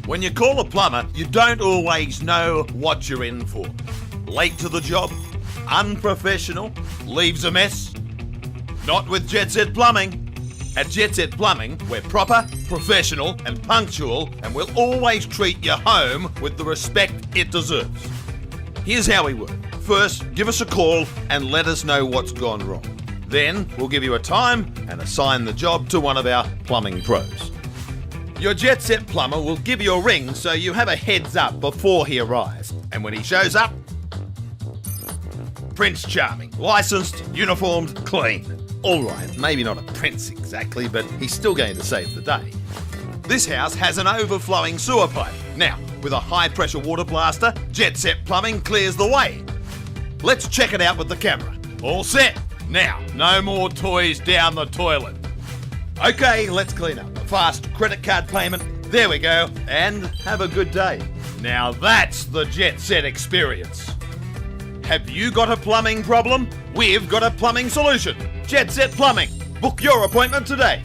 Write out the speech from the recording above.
When you call a plumber, you don't always know what you're in for. Late to the job, unprofessional, leaves a mess. Not with Jetset Plumbing. At Jetset Plumbing, we're proper, professional and punctual, and we'll always treat your home with the respect it deserves. Here's how we work. First, give us a call and let us know what's gone wrong. Then, we'll give you a time and assign the job to one of our plumbing pros. Your Jetset plumber will give you a ring so you have a heads up before he arrives. And when he shows up, Prince Charming, licensed, uniformed, clean. Alright, maybe not a prince exactly, but he's still going to save the day. This house has an overflowing sewer pipe. Now, with a high pressure water blaster, Jetset Plumbing clears the way. Let's check it out with the camera. All set. Now, no more toys down the toilet. Okay, let's clean up. A fast credit card payment. There we go. And have a good day. Now that's the Jetset experience. Have you got a plumbing problem? We've got a plumbing solution. Jetset Plumbing. Book your appointment today.